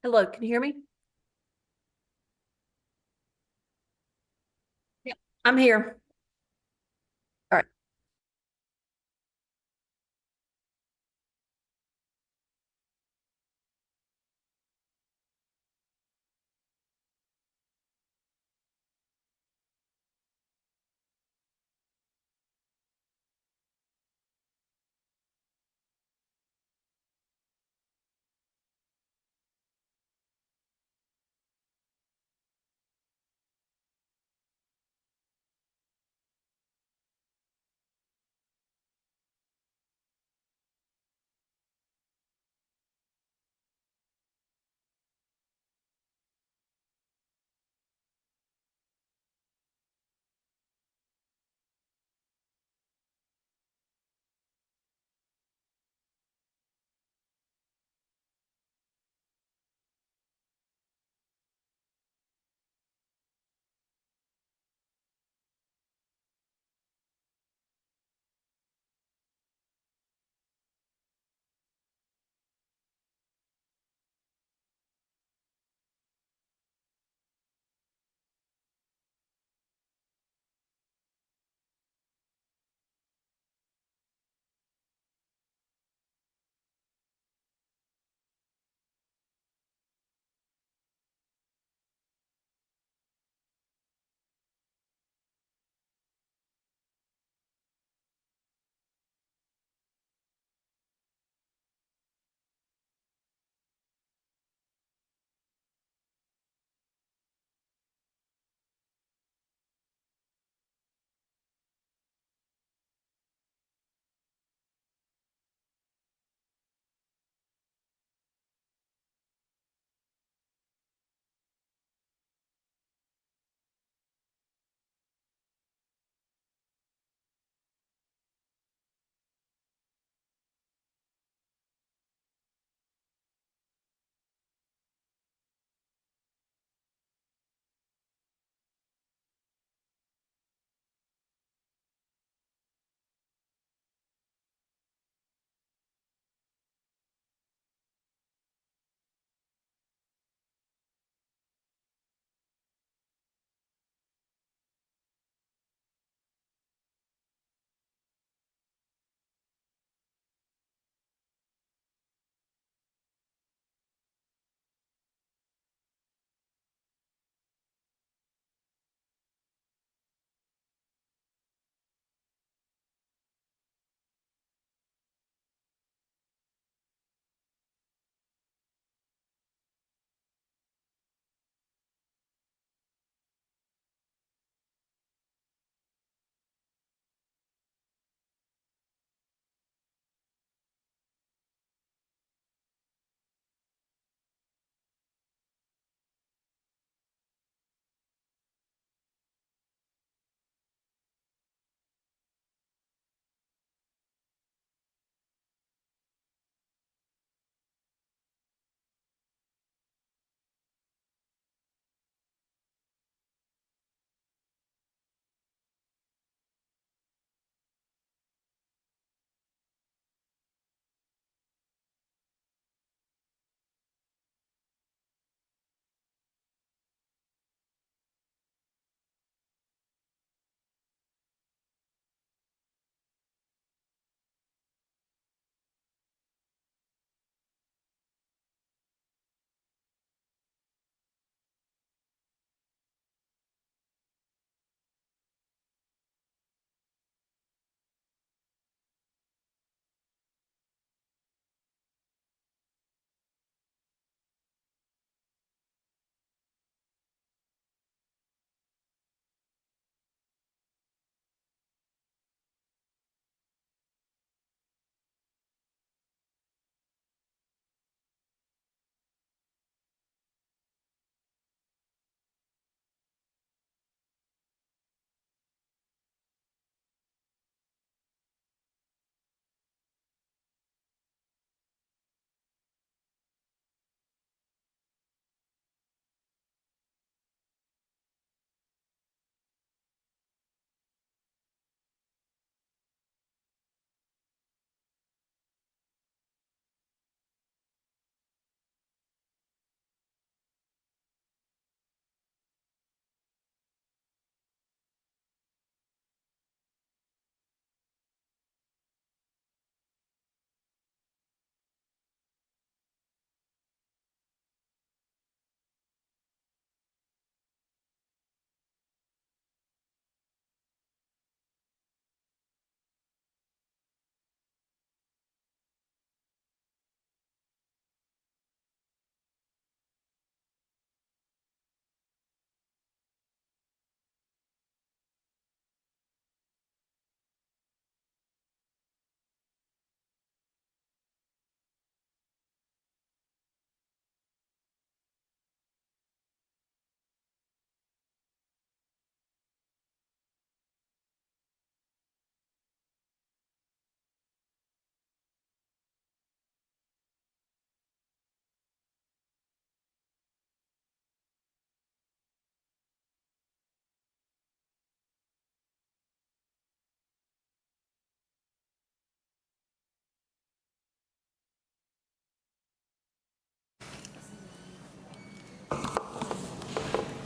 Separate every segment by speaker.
Speaker 1: Hello, can you hear me? Yeah. I'm here. All right.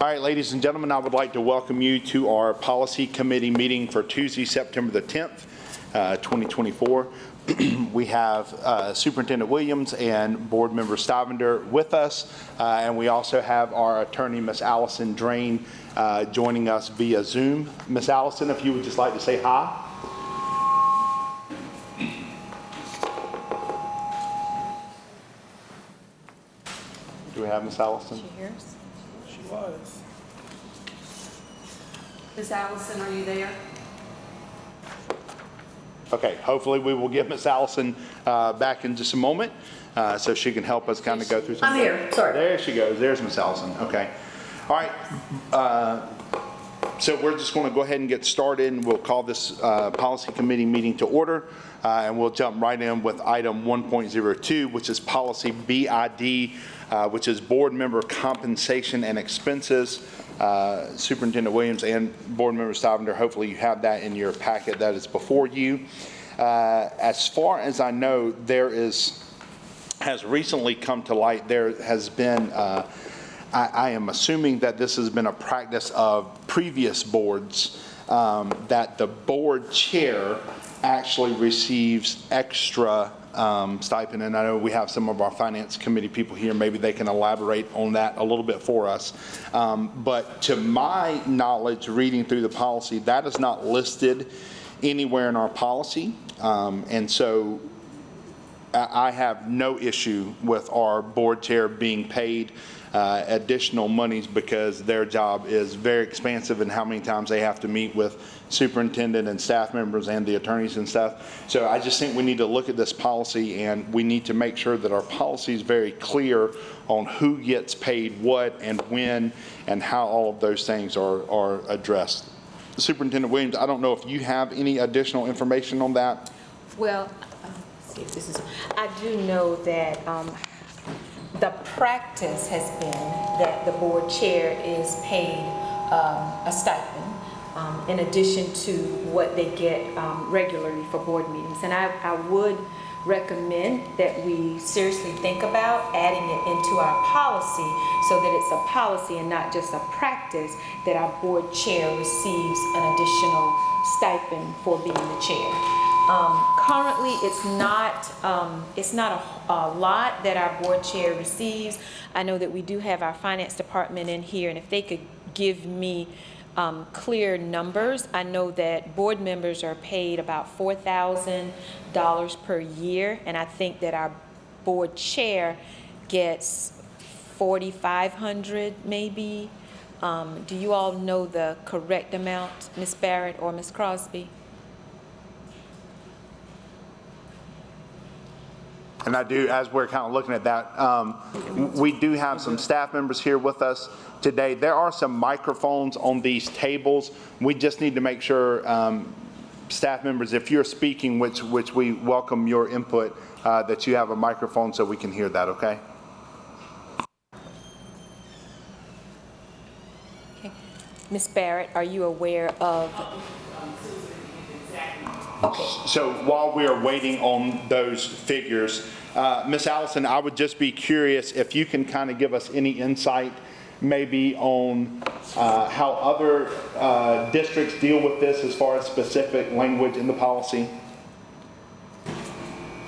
Speaker 2: All right, ladies and gentlemen, I would like to welcome you to our Policy Committee meeting for Tuesday, September the 10th, 2024. We have Superintendent Williams and Board Member Stivender with us, and we also have our attorney, Ms. Allison Drain, joining us via Zoom. Ms. Allison, if you would just like to say hi. Do we have Ms. Allison?
Speaker 1: She hears.
Speaker 3: She was.
Speaker 1: Ms. Allison, are you there?
Speaker 2: Okay, hopefully we will get Ms. Allison back in just a moment so she can help us kind of go through some.
Speaker 1: I'm here, sorry.
Speaker 2: There she goes. There's Ms. Allison. Okay. All right. So we're just going to go ahead and get started, and we'll call this Policy Committee meeting to order, and we'll jump right in with item 1.02, which is Policy BID, which is Board Member Compensation and Expenses. Superintendent Williams and Board Member Stivender, hopefully you have that in your packet that is before you. As far as I know, has recently come to light, there has been, I am assuming that this has been a practice of previous boards, that the board chair actually receives extra stipend, and I know we have some of our finance committee people here. Maybe they can elaborate on that a little bit for us. But to my knowledge, reading through the policy, that is not listed anywhere in our policy. And so I have no issue with our board chair being paid additional monies because their job is very expansive in how many times they have to meet with superintendent and staff members and the attorneys and stuff. So I just think we need to look at this policy, and we need to make sure that our policy is very clear on who gets paid what and when and how all of those things are addressed. Superintendent Williams, I don't know if you have any additional information on that.
Speaker 4: Well, let's see if this is, I do know that the practice has been that the board chair is paid a stipend in addition to what they get regularly for board meetings. And I would recommend that we seriously think about adding it into our policy so that it's a policy and not just a practice that our board chair receives an additional stipend for being the chair. Currently, it's not a lot that our board chair receives. I know that we do have our finance department in here, and if they could give me clear numbers. I know that board members are paid about $4,000 per year, and I think that our board chair gets $4,500 maybe. Do you all know the correct amount, Ms. Barrett or Ms. Crosby?
Speaker 2: And I do, as we're kind of looking at that, we do have some staff members here with us today. There are some microphones on these tables. We just need to make sure, staff members, if you're speaking, which we welcome your input, that you have a microphone so we can hear that, okay?
Speaker 4: Okay. Ms. Barrett, are you aware of? Okay.
Speaker 2: So while we are waiting on those figures, Ms. Allison, I would just be curious if you can kind of give us any insight maybe on how other districts deal with this as far as specific language in the policy.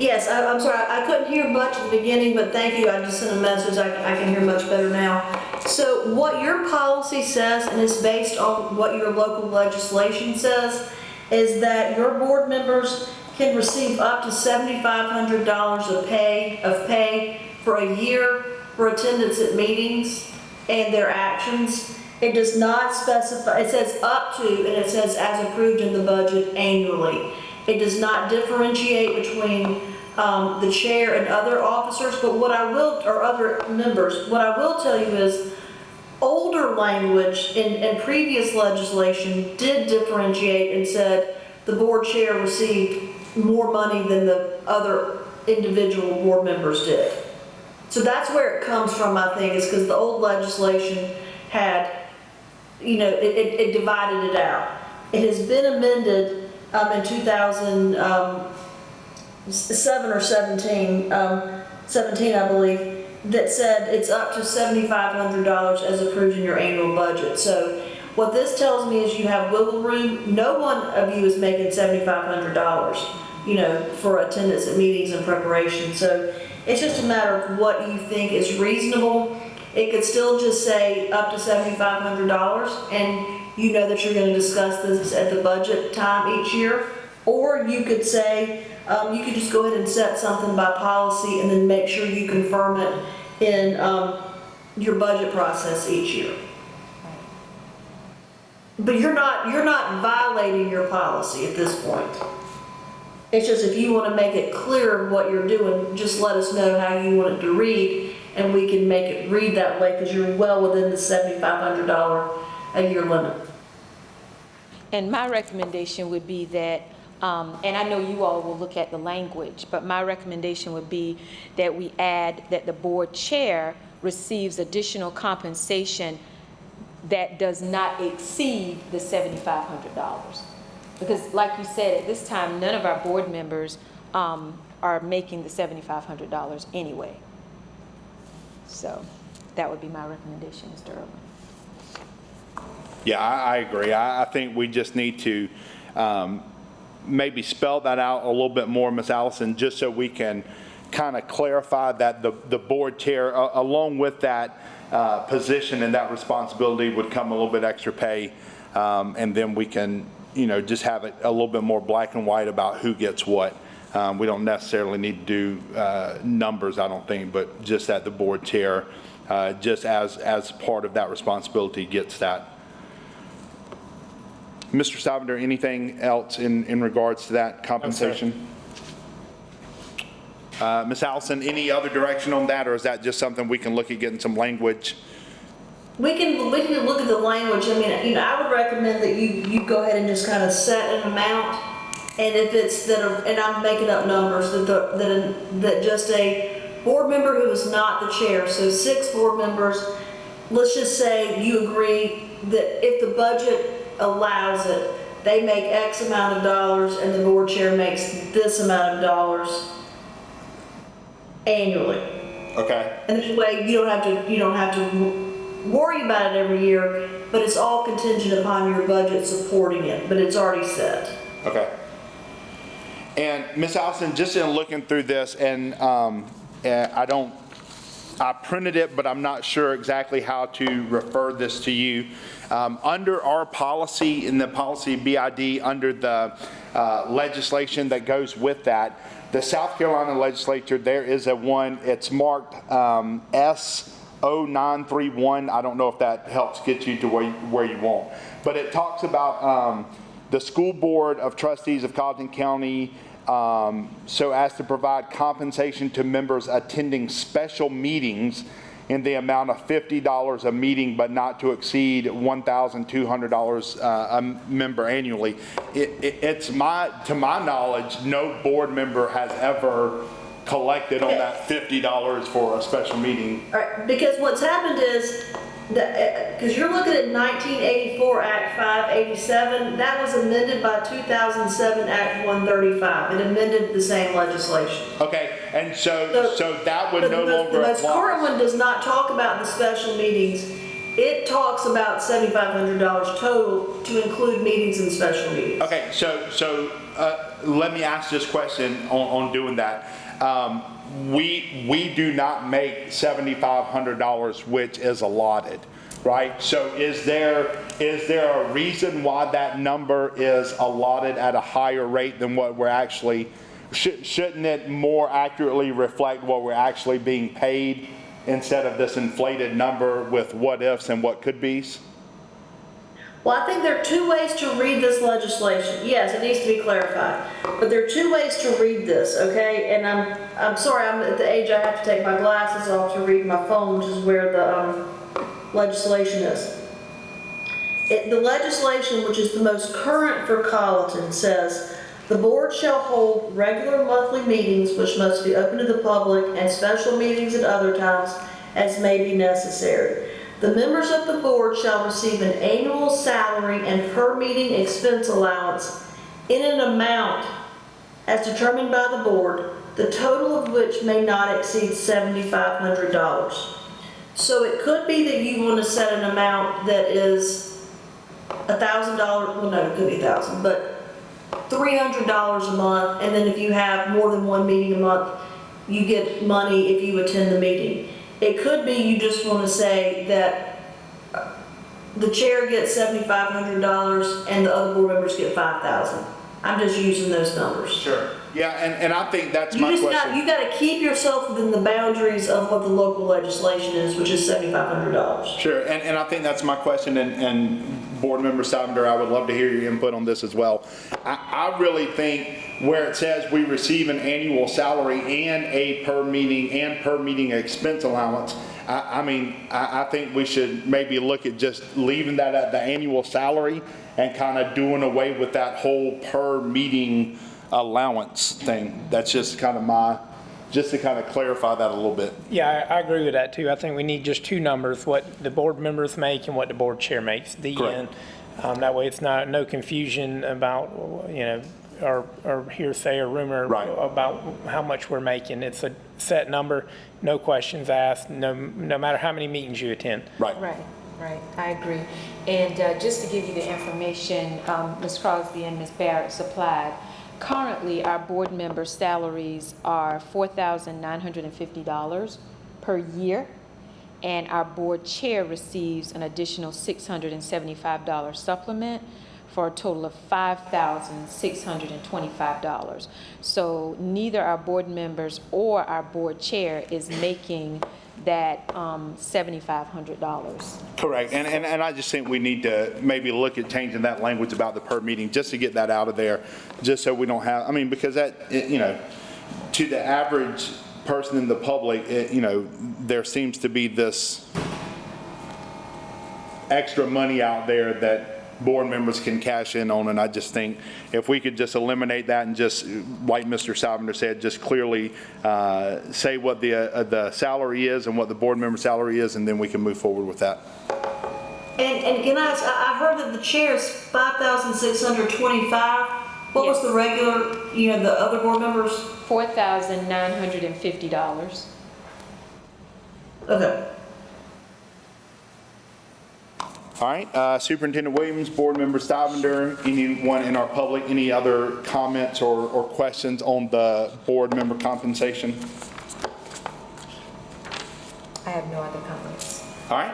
Speaker 5: Yes, I'm sorry, I couldn't hear much at the beginning, but thank you. I just sent a message. I can hear much better now. So what your policy says, and it's based on what your local legislation says, is that your board members can receive up to $7,500 of pay for a year for attendance at meetings and their actions. It does not specify, it says up to, and it says as approved in the budget annually. It does not differentiate between the chair and other officers, but what I will, or other members, what I will tell you is older language in previous legislation did differentiate and said the board chair received more money than the other individual board members did. So that's where it comes from, I think, is because the old legislation had, you know, it divided it out. It has been amended in 2007 or 17, I believe, that said it's up to $7,500 as approved in your annual budget. So what this tells me is you have wiggle room. No one of you is making $7,500, for attendance at meetings and preparation. So it's just a matter of what you think is reasonable. It could still just say up to $7,500, and you know that you're going to discuss this at the budget time each year. Or you could say, you could just go ahead and set something by policy and then make sure you confirm it in your budget process each year. But you're not violating your policy at this point. It's just if you want to make it clear what you're doing, just let us know how you want it to read, and we can make it read that way because you're well within the $7,500 a year limit.
Speaker 4: And my recommendation would be that, and I know you all will look at the language, but my recommendation would be that we add that the board chair receives additional compensation that does not exceed the $7,500. Because like you said, at this time, none of our board members are making the $7,500 anyway. So that would be my recommendation, Mr. Irwin.
Speaker 2: Yeah, I agree. I think we just need to maybe spell that out a little bit more, Ms. Allison, just so we can kind of clarify that the board chair, along with that position and that responsibility, would come a little bit extra pay, and then we can, just have it a little bit more black and white about who gets what. We don't necessarily need to do numbers, I don't think, but just that the board chair, just as part of that responsibility, gets that. Mr. Stavanger, anything else in regards to that compensation? Ms. Allison, any other direction on that, or is that just something we can look at getting some language?
Speaker 5: We can look at the language. I mean, I would recommend that you go ahead and just kind of set an amount, and if it's and I'm making up numbers, that just a board member who is not the chair, so 6 board members, let's just say you agree that if the budget allows it, they make X amount of dollars and the board chair makes this amount of dollars annually.
Speaker 2: Okay.
Speaker 5: And this way you don't have to worry about it every year, but it's all contingent upon your budget supporting it, but it's already set.
Speaker 2: Okay. And Ms. Allison, just in looking through this, and I printed it, but I'm not sure exactly how to refer this to you. Under our policy, in the policy BID, under the legislation that goes with that, the South Carolina legislature, there is it's marked S0931. I don't know if that helps get you to where you want. But it talks about the School Board of Trustees of Colleton County, so as to provide compensation to members attending special meetings in the amount of $50 a meeting, but not to exceed $1,200 a member annually. To my knowledge, no board member has ever collected on that $50 for a special meeting.
Speaker 5: All right, because what's happened is, because you're looking at 1984 Act 587, that was amended by 2007 Act 135. It amended the same legislation.
Speaker 2: Okay, and so that would no longer
Speaker 5: The most
Speaker 2: apply.
Speaker 5: current one does not talk about the special meetings. It talks about $7,500 total to include meetings and special meetings.
Speaker 2: Okay, so let me ask this question on doing that. We do not make $7,500, which is allotted, right? So is there a reason why that number is allotted at a higher rate than what we're actually, shouldn't it more accurately reflect what we're actually being paid instead of this inflated number with what ifs and what could be's?
Speaker 5: Well, I think there are 2 ways to read this legislation. Yes, it needs to be clarified, but there are 2 ways to read this, okay? And I'm sorry, I'm at the age I have to take my glasses off to read my phone, which is where the legislation is. The legislation, which is the most current for Colleton, says, the board shall hold regular monthly meetings which must be open to the public and special meetings at other times as may be necessary. The members of the board shall receive an annual salary and per meeting expense allowance in an amount as determined by the board, the total of which may not exceed $7,500. So it could be that you want to set an amount that is $1,000, well, no, it could be $1,000, but $300 a month, and then if you have more than one meeting a month, you get money if you attend the meeting. It could be you just want to say that the chair gets $7,500 and the other board members get $5,000. I'm just using those numbers.
Speaker 2: Sure. Yeah, and I think that's
Speaker 5: You
Speaker 2: my
Speaker 5: just
Speaker 2: question.
Speaker 5: you got to keep yourself within the boundaries of what the local legislation is, which is $7,500.
Speaker 2: Sure, and I think that's my question, and Board Member Savender, I would love to hear your input on this as well. I really think where it says we receive an annual salary and a per meeting expense allowance, I think we should maybe look at just leaving that at the annual salary and kind of doing away with that whole per meeting allowance thing. That's just kind of just to kind of clarify that a little bit.
Speaker 3: Yeah, I agree with that too. I think we need just two numbers, what the board members make and what the board chair makes, the end. That way it's no confusion about, or hearsay or rumor
Speaker 2: Right.
Speaker 3: about how much we're making. It's a set number, no questions asked, no matter how many meetings you attend.
Speaker 2: Right.
Speaker 4: Right, I agree. And just to give you the information, Ms. Crosby and Ms. Barrett supplied, currently our board member salaries are $4,950 per year, and our board chair receives an additional $675 supplement for a total of $5,625. So neither our board members or our board chair is making that $7,500.
Speaker 2: Correct, and I just think we need to maybe look at changing that language about the per meeting, just to get that out of there, just so we don't have, because that, to the average person in the public, there seems to be this extra money out there that board members can cash in on, and I just think if we could just eliminate that and just, like Mr. Salvender said, just clearly say what the salary is and what the board member salary is, and then we can move forward with that.
Speaker 5: And can I ask, I heard that the chair is $5,625. What was
Speaker 4: Yes.
Speaker 5: the regular, the other board members?
Speaker 4: $4,950.
Speaker 5: Okay.
Speaker 2: All right, Superintendent Williams, Board Member Stivender, anyone in our public, any other comments or questions on the board member compensation?
Speaker 4: I have no other comments.
Speaker 2: All right,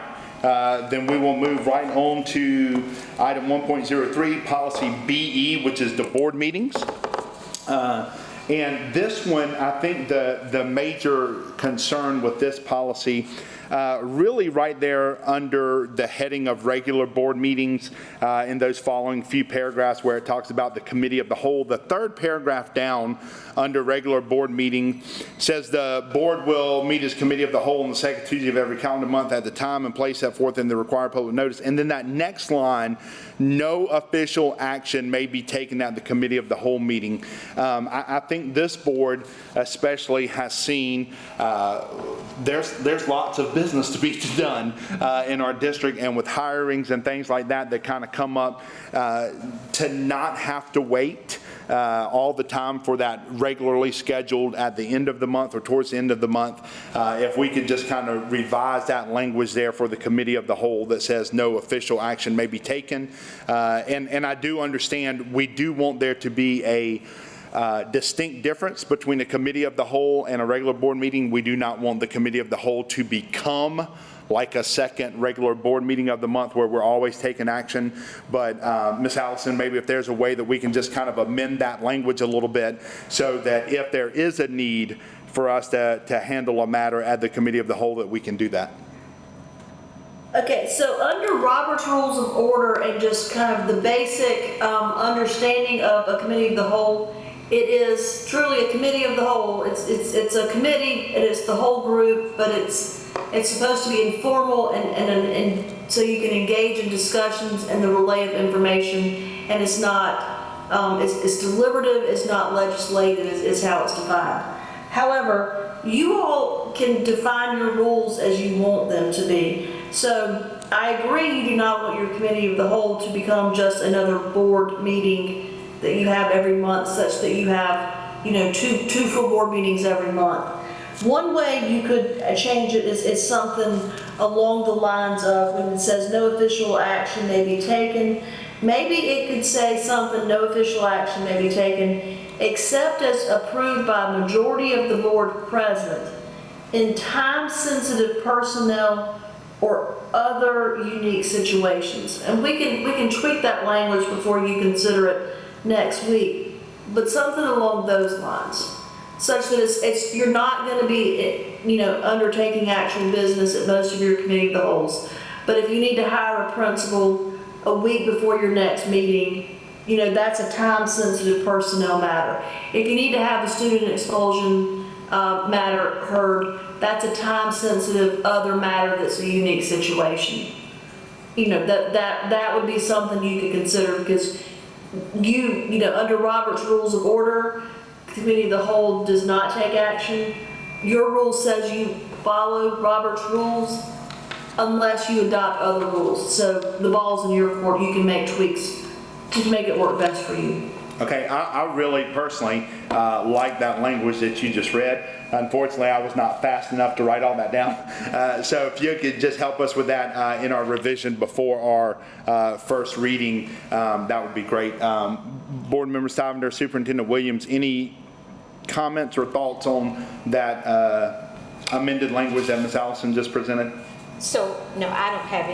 Speaker 2: then we will move right on to item 1.03, policy BE, which is the board meetings. And this one, I think the major concern with this policy, really right there under the heading of regular board meetings, in those following few paragraphs where it talks about the committee of the whole. The third paragraph down under regular board meeting says the board will meet as committee of the whole on the second Tuesday of every calendar month at the time and place set forth in the required public notice. And then that next line, no official action may be taken at the committee of the whole meeting. I think this board especially has seen there's lots of business to be done in our district, and with hirings and things like that kind of come up, to not have to wait all the time for that regularly scheduled at the end of the month or towards the end of the month. If we could just kind of revise that language there for the committee of the whole that says no official action may be taken. And I do understand we do want there to be a distinct difference between a committee of the whole and a regular board meeting. We do not want the committee of the whole to become like a second regular board meeting of the month where we're always taking action. But Ms. Allison, maybe if there's a way that we can just kind of amend that language a little bit so that if there is a need for us to handle a matter at the committee of the whole, that we can do that.
Speaker 5: Okay, so under Robert's Rules of Order and just kind of the basic understanding of a committee of the whole, it is truly a committee of the whole. It's a committee, and it's the whole group, but it's supposed to be informal and so you can engage in discussions and the relay of information, and it's not it's deliberative, it's not legislative, is how it's defined. However, you all can define your rules as you want them to be. So I agree you do not want your committee of the whole to become just another board meeting that you have every month, such that you have two full board meetings every month. One way you could change it is something along the lines of when it says no official action may be taken. Maybe it could say something, no official action may be taken, except as approved by a majority of the board present in time-sensitive personnel or other unique situations. And we can tweak that language before you consider it next week, but something along those lines, such that you're not going to be, undertaking actual business at most of your committee of the wholes. But if you need to hire a principal a week before your next meeting, that's a time-sensitive personnel matter. If you need to have a student expulsion matter heard, that's a time-sensitive other matter that's a unique situation. That would be something you could consider, because under Robert's Rules of Order, Committee of the Whole does not take action. Your rule says you follow Robert's rules unless you adopt other rules. So the ball's in your court. You can make tweaks to make it work best for you.
Speaker 2: Okay, I really personally like that language that you just read. Unfortunately, I was not fast enough to write all that down. So if you could just help us with that in our revision before our first reading, that would be great. Board Member Stivender, Superintendent Williams, any comments or thoughts on that amended language that Ms. Allison just presented?
Speaker 4: So, no, I don't have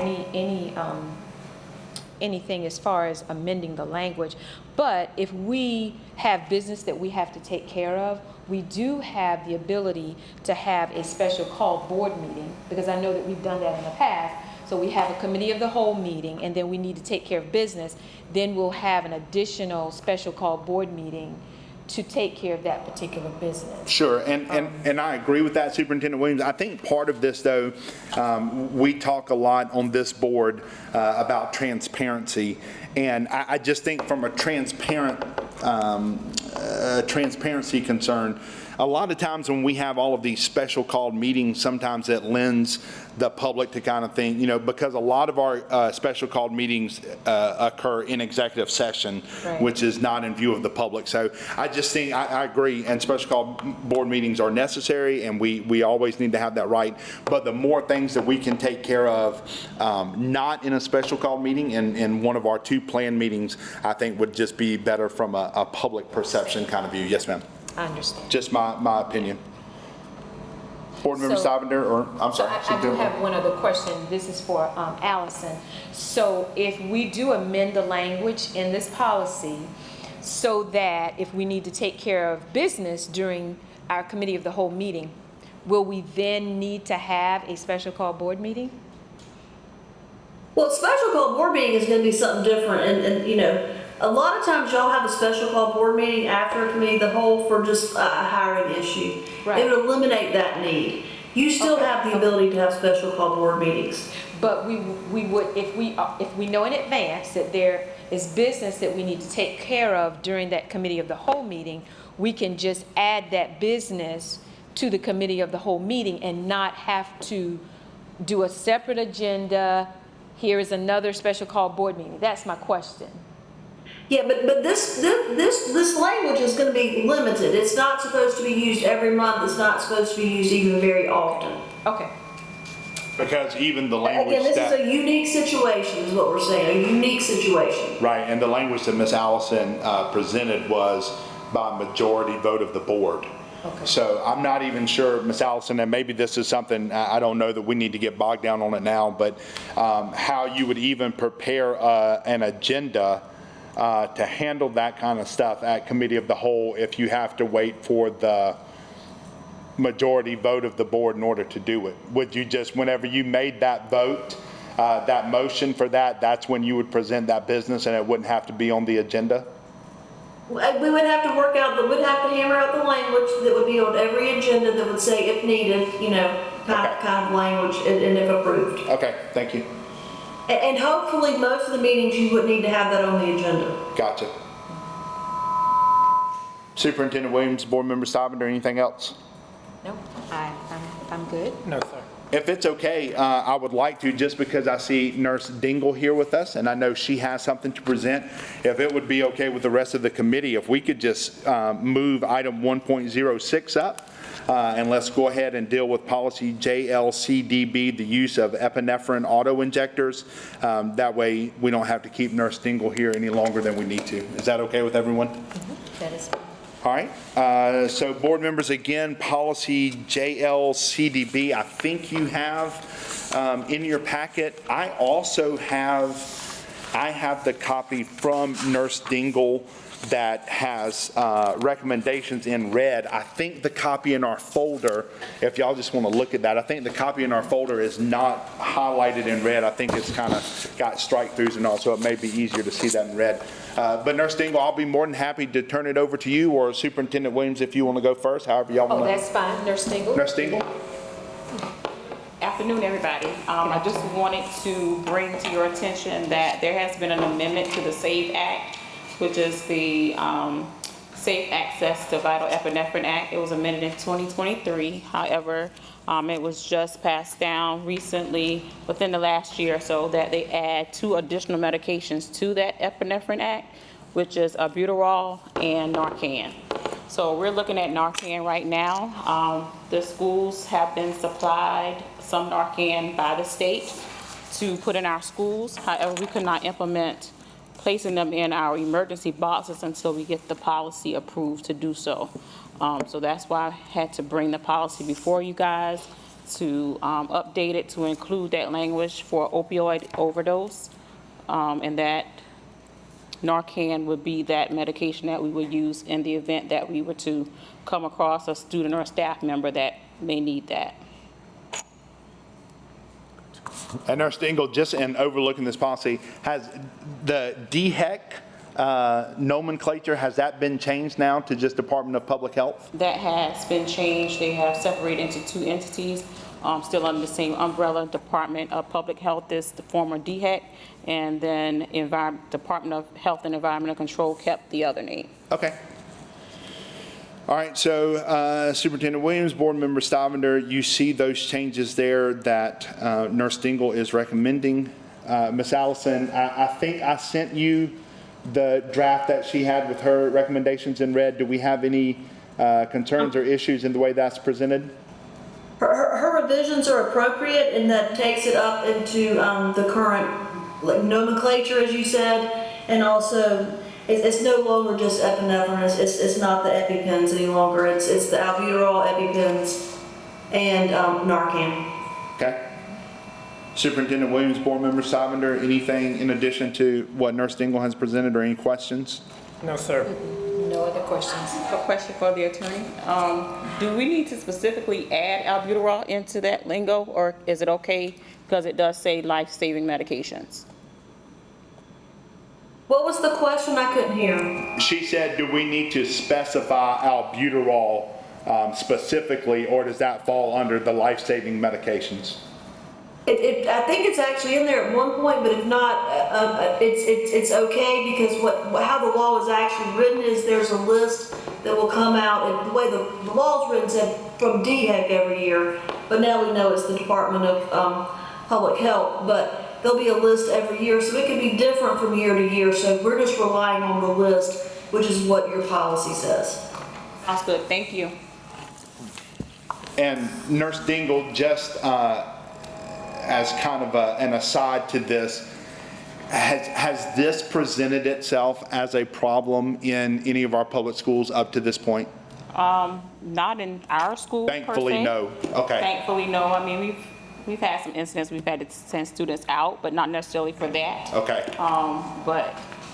Speaker 4: anything as far as amending the language, but if we have business that we have to take care of, we do have the ability to have a special call board meeting, because I know that we've done that in the past. So we have a committee of the whole meeting, and then we need to take care of business. Then we'll have an additional special call board meeting to take care of that particular business.
Speaker 2: Sure, and I agree with that, Superintendent Williams. I think part of this, though, we talk a lot on this board about transparency, and I just think from a transparency concern, a lot of times when we have all of these special called meetings, sometimes it lends the public to kind of think, because a lot of our special called meetings occur in executive session,
Speaker 4: right,
Speaker 2: which is not in view of the public. So I just think, I agree, and special called board meetings are necessary, and we always need to have that right. But the more things that we can take care of, not in a special called meeting, and in one of our two planned meetings, I think would just be better from a public perception kind of view. Yes, ma'am.
Speaker 4: I understand.
Speaker 2: Just my opinion. Board Member
Speaker 4: So-
Speaker 2: Stivender, or, I'm
Speaker 4: So
Speaker 2: sorry.
Speaker 4: I do have one other question. This is for Allison. So if we do amend the language in this policy so that if we need to take care of business during our committee of the whole meeting, will we then need to have a special call board meeting?
Speaker 5: Well, special call board meeting is going to be something different, and a lot of times y'all have a special call board meeting after a committee of the whole for just a hiring issue.
Speaker 4: Right.
Speaker 5: It would eliminate that need. You still
Speaker 4: Okay.
Speaker 5: have the ability to have special call board meetings.
Speaker 4: But we would, if we know in advance that there is business that we need to take care of during that committee of the whole meeting, we can just add that business to the committee of the whole meeting and not have to do a separate agenda. Here is another special call board meeting. That's my question.
Speaker 5: Yeah, but this language is going to be limited. It's not supposed to be used every month. It's not supposed to be used even very often.
Speaker 4: Okay.
Speaker 2: Because even the language
Speaker 5: Again, this
Speaker 2: that...
Speaker 5: is a unique situation is what we're saying, a unique situation.
Speaker 2: Right, and the language that Ms. Allison presented was by majority vote of the board.
Speaker 4: Okay.
Speaker 2: So I'm not even sure, Ms. Allison, and maybe this is something, I don't know that we need to get bogged down on it now, but how you would even prepare an agenda to handle that kind of stuff at committee of the whole if you have to wait for the majority vote of the board in order to do it. Would you just, whenever you made that vote, that motion for that, that's when you would present that business and it wouldn't have to be on the agenda?
Speaker 5: We would have to we'd have to hammer out the language that would be on every agenda that would say if needed, kind of language and if approved.
Speaker 2: Okay, thank you.
Speaker 5: And hopefully most of the meetings you wouldn't need to have that on the agenda.
Speaker 2: Gotcha. Superintendent Williams, Board Member Stivender, anything else?
Speaker 4: No, I'm good.
Speaker 3: No, sir.
Speaker 2: If it's okay, I would like to, just because I see Nurse Dingle here with us, and I know she has something to present. If it would be okay with the rest of the committee, if we could just move item 1.06 up, and let's go ahead and deal with policy JLCDB, the use of epinephrine auto-injectors. That way, we don't have to keep Nurse Dingle here any longer than we need to. Is that okay with everyone?
Speaker 4: That is,
Speaker 2: All right, so board members, again, policy JLCDB, I think you have in your packet. I also have the copy from Nurse Dingle that has recommendations in red. I think the copy in our folder, if y'all just want to look at that, I think the copy in our folder is not highlighted in red. I think it's kind of got strike-throughs and all, so it may be easier to see that in red. But Nurse Dingle, I'll be more than happy to turn it over to you, or Superintendent Williams if you want to go first, however y'all
Speaker 4: oh,
Speaker 2: want to.
Speaker 4: that's fine, Nurse Dingle.
Speaker 2: Nurse Dingle?
Speaker 6: Afternoon, everybody. I just wanted to bring to your attention that there has been an amendment to the SAVE Act, which is the Safe Access to Vital Epinephrine Act. It was amended in 2023. However, it was just passed down recently within the last year or so that they add 2 additional medications to that Epinephrine Act, which is albuterol and Narcan. So we're looking at Narcan right now. The schools have been supplied some Narcan by the state to put in our schools. However, we could not implement placing them in our emergency boxes until we get the policy approved to do so. So that's why I had to bring the policy before you guys to update it to include that language for opioid overdose, and that Narcan would be that medication that we would use in the event that we were to come across a student or a staff member that may need that.
Speaker 2: And Nurse Dingle, just in overlooking this policy, has the DHEC nomenclature, has that been changed now to just Department of Public Health?
Speaker 6: That has been changed. They have separated into 2 entities, still under the same umbrella. Department of Public Health is the former DHEC, and then Department of Health and Environmental Control kept the other name.
Speaker 2: Okay. All right, so Superintendent Williams, Board Member Stivender, you see those changes there that Nurse Dingle is recommending. Ms. Allison, I think I sent you the draft that she had with her recommendations in red. Do we have any concerns or issues in the way that's presented?
Speaker 5: Her revisions are appropriate, and that takes it up into the current nomenclature, as you said, and also it's no longer just epinephrine. It's not the EpiPens any longer. It's the albuterol, EpiPens, and Narcan.
Speaker 2: Okay. Superintendent Williams, Board Member Stivender, anything in addition to what Nurse Dingle has presented, or any questions?
Speaker 3: No, sir.
Speaker 4: No other questions.
Speaker 6: A question for the attorney. Do we need to specifically add albuterol into that lingo, or is it okay because it does say life-saving medications?
Speaker 5: What was the question? I couldn't hear.
Speaker 2: She said, do we need to specify albuterol specifically, or does that fall under the life-saving medications?
Speaker 5: I think it's actually in there at one point, but if not, it's okay, because how the law is actually written is there's a list that will come out, and the way the law is written said from DHEC every year, but now we know it's the Department of Public Health, but there'll be a list every year, so it can be different from year to year, so we're just relying on the list, which is what your policy says.
Speaker 6: Sounds good, thank you.
Speaker 2: And Nurse Dingle, just as kind of an aside to this, has this presented itself as a problem in any of our public schools up to this point?
Speaker 6: Not in our school per se.
Speaker 2: Thankfully, no. Okay.
Speaker 6: Thankfully, no. I mean, we've had some incidents we've had to send students out, but not necessarily for that.
Speaker 2: Okay.
Speaker 6: But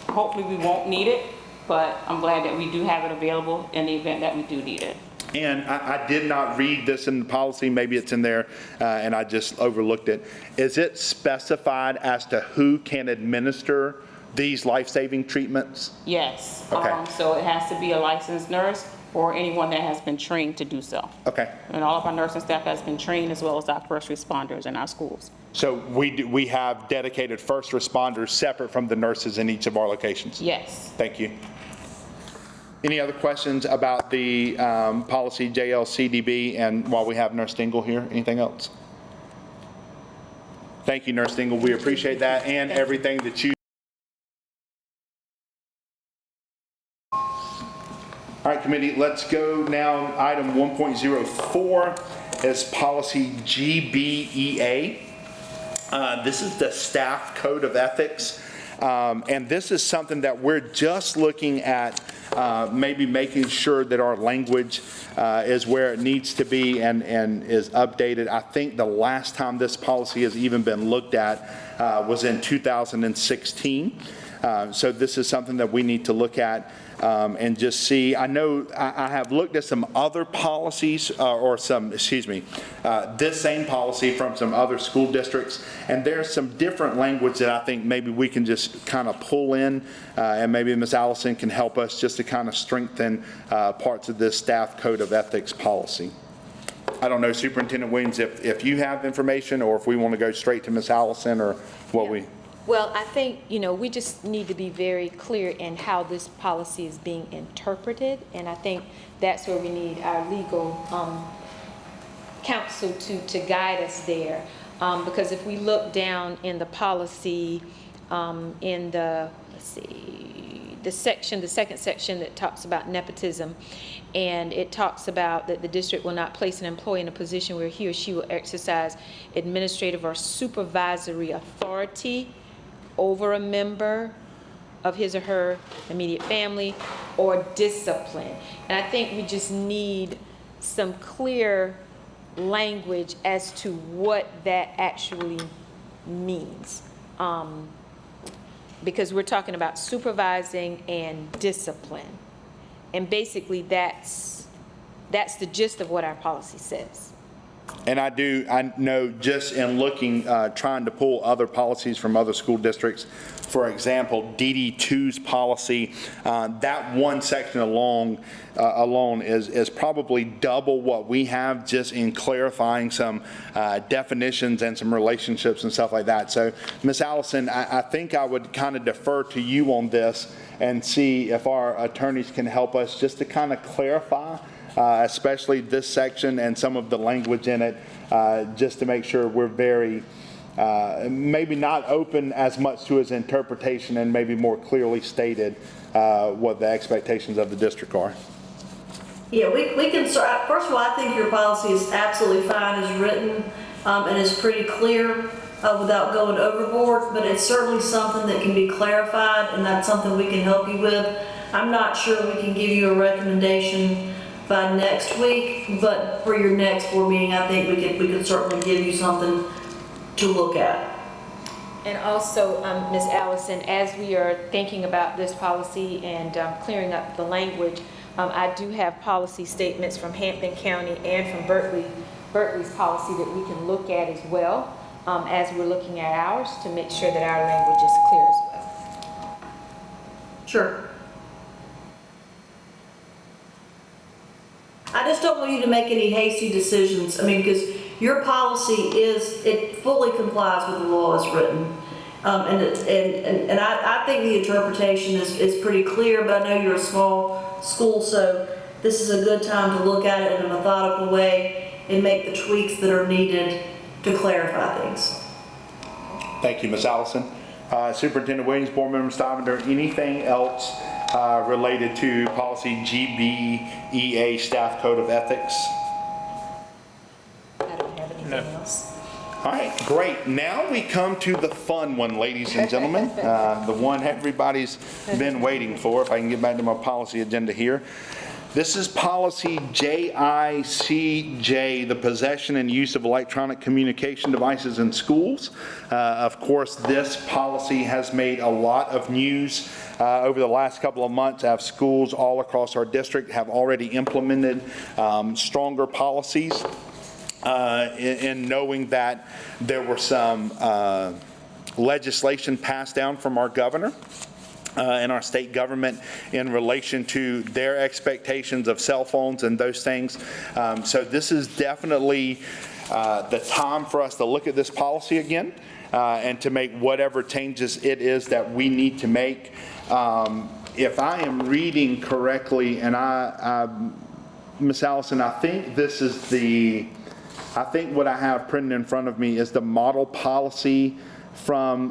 Speaker 6: hopefully we won't need it, but I'm glad that we do have it available in the event that we do need it.
Speaker 2: And I did not read this in the policy, maybe it's in there, and I just overlooked it. Is it specified as to who can administer these life-saving treatments?
Speaker 6: Yes.
Speaker 2: Okay.
Speaker 6: So it has to be a licensed nurse or anyone that has been trained to do so.
Speaker 2: Okay.
Speaker 6: And all of our nursing staff has been trained, as well as our first responders in our schools.
Speaker 2: So we have dedicated first responders separate from the nurses in each of our locations?
Speaker 6: Yes.
Speaker 2: Thank you. Any other questions about the policy JLCDB? And while we have Nurse Dingle here, anything else? Thank you, Nurse Dingle. We appreciate that and everything that you. All right, committee, let's go now. Item 1.04 is policy GBEA. This is the staff code of ethics. And this is something that we're just looking at, maybe making sure that our language is where it needs to be and is updated. I think the last time this policy has even been looked at was in 2016. So this is something that we need to look at and just see. I know I have looked at some other policies this same policy from some other school districts, and there's some different language that I think maybe we can just kind of pull in, and maybe Ms. Allison can help us just to kind of strengthen parts of this staff code of ethics policy. I don't know, Superintendent Williams, if you have information or if we want to go straight to Ms. Allison or what we...
Speaker 4: Well, I think, we just need to be very clear in how this policy is being interpreted, and I think that's where we need our legal counsel to guide us there. Because if we look down in the policy, in the, the second section that talks about nepotism, and it talks about that the district will not place an employee in a position where he or she will exercise administrative or supervisory authority over a member of his or her immediate family, or discipline. And I think we just need some clear language as to what that actually means. Because we're talking about supervising and discipline. And basically that's the gist of what our policy says.
Speaker 2: And I know just in looking, trying to pull other policies from other school districts, for example, DD2's policy, that one section alone is probably double what we have just in clarifying some definitions and some relationships and stuff like that. So, Ms. Allison, I think I would kind of defer to you on this and see if our attorneys can help us just to kind of clarify especially this section and some of the language in it, just to make sure we're very, maybe not open as much to his interpretation and maybe more clearly stated what the expectations of the district are.
Speaker 5: Yeah, we can start. First of all, I think your policy is absolutely fine as written and is pretty clear without going overboard, but it's certainly something that can be clarified, and that's something we can help you with. I'm not sure we can give you a recommendation by next week, but for your next board meeting, I think we could certainly give you something to look at.
Speaker 4: And also, Ms. Allison, as we are thinking about this policy and clearing up the language, I do have policy statements from Hampton County and from Berkeley's policy that we can look at as well, as we're looking at ours, to make sure that our language is clear as well.
Speaker 5: Sure. I just don't want you to make any hasty decisions. I mean, because your policy it fully complies with the law as written. And I think the interpretation is pretty clear, but I know you're a small school, so this is a good time to look at it in a methodical way and make the tweaks that are needed to clarify things.
Speaker 2: Thank you, Ms. Allison. Superintendent Williams, Board Member Stivender, anything else related to policy GBEA staff code of ethics?
Speaker 4: I don't have anything else.
Speaker 2: All right, great. Now we come to the fun one, ladies and gentlemen, the one everybody's been waiting for. If I can get back to my policy agenda here. This is policy JICJ, the possession and use of electronic communication devices in schools. Of course, this policy has made a lot of news over the last couple of months, as schools all across our district have already implemented stronger policies in knowing that there were some legislation passed down from our governor and our state government in relation to their expectations of cell phones and those things. So this is definitely the time for us to look at this policy again and to make whatever changes it is that we need to make. If I am reading correctly, and Ms. Allison, I think this is the I think what I have printed in front of me is the model policy from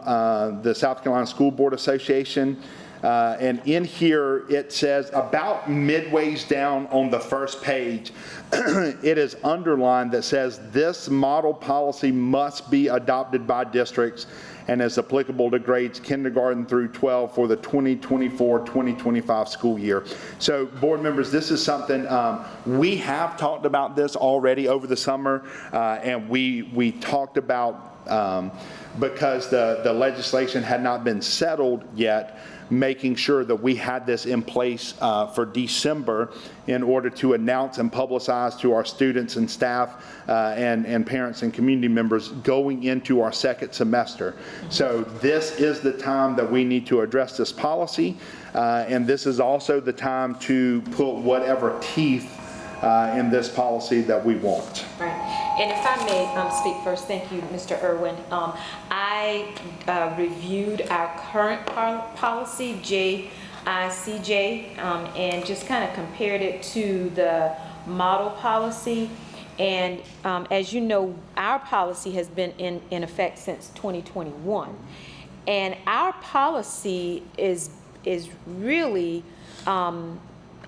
Speaker 2: the South Carolina School Board Association. And in here, it says about midways down on the first page, it is underlined that says this model policy must be adopted by districts and is applicable to grades kindergarten through 12 for the 2024-2025 school year. So board members, this is something, we have talked about this already over the summer, and we talked about, because the legislation had not been settled yet, making sure that we had this in place for December in order to announce and publicize to our students and staff and parents and community members going into our second semester. So this is the time that we need to address this policy, and this is also the time to put whatever teeth in this policy that we want.
Speaker 4: Right. And if I may speak first, thank you, Mr. Irwin. I reviewed our current policy, JICJ, and just kind of compared it to the model policy. And as you know, our policy has been in effect since 2021. And our policy is really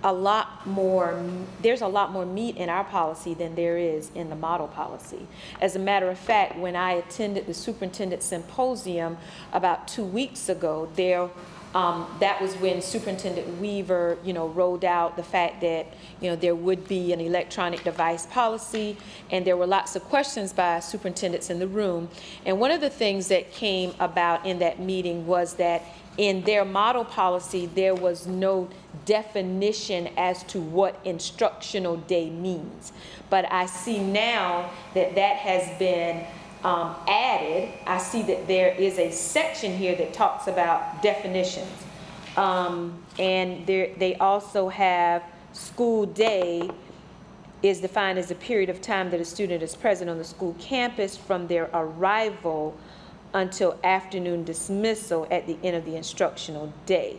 Speaker 4: a lot more, there's a lot more meat in our policy than there is in the model policy. As a matter of fact, when I attended the superintendent symposium about 2 weeks ago, that was when Superintendent Weaver, rolled out the fact that, there would be an electronic device policy, and there were lots of questions by superintendents in the room. And one of the things that came about in that meeting was that in their model policy, there was no definition as to what instructional day means. But I see now that that has been added. I see that there is a section here that talks about definitions. And they also have school day is defined as a period of time that a student is present on the school campus from their arrival until afternoon dismissal at the end of the instructional day.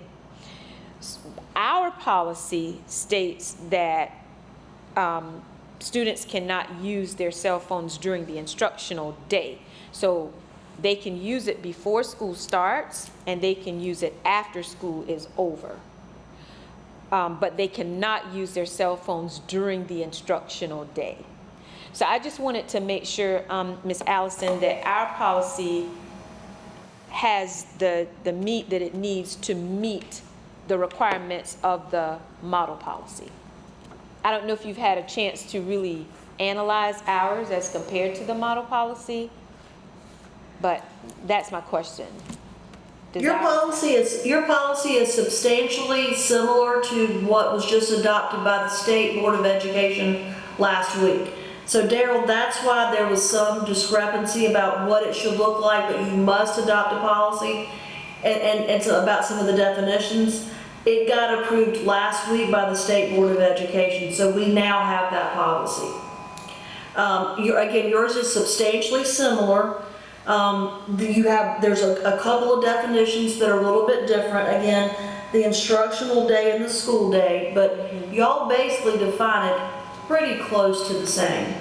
Speaker 4: Our policy states that students cannot use their cell phones during the instructional day. So they can use it before school starts and they can use it after school is over. But they cannot use their cell phones during the instructional day. So I just wanted to make sure, Ms. Allison, that our policy has the meat that it needs to meet the requirements of the model policy. I don't know if you've had a chance to really analyze ours as compared to the model policy, but that's my question.
Speaker 5: Your policy is substantially similar to what was just adopted by the State Board of Education last week. So Daryl, that's why there was some discrepancy about what it should look like, but you must adopt a policy, and so about some of the definitions. It got approved last week by the State Board of Education, so we now have that policy. Again, yours is substantially similar. There's a couple of definitions that are a little bit different. Again, the instructional day and the school day, but y'all basically define it pretty close to the same.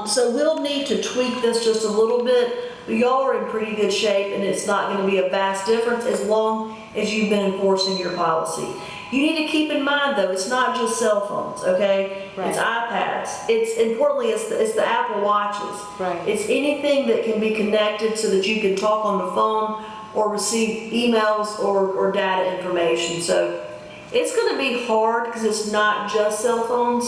Speaker 5: So we'll need to tweak this just a little bit, but y'all are in pretty good shape and it's not going to be a vast difference as long as you've been enforcing your policy. You need to keep in mind though, it's not just cell phones, okay? Right. It's iPads. It's importantly, it's the Apple Watches.
Speaker 4: Right.
Speaker 5: It's anything that can be connected so that you can talk on the phone or receive emails or data information. So it's going to be hard because it's not just cell phones.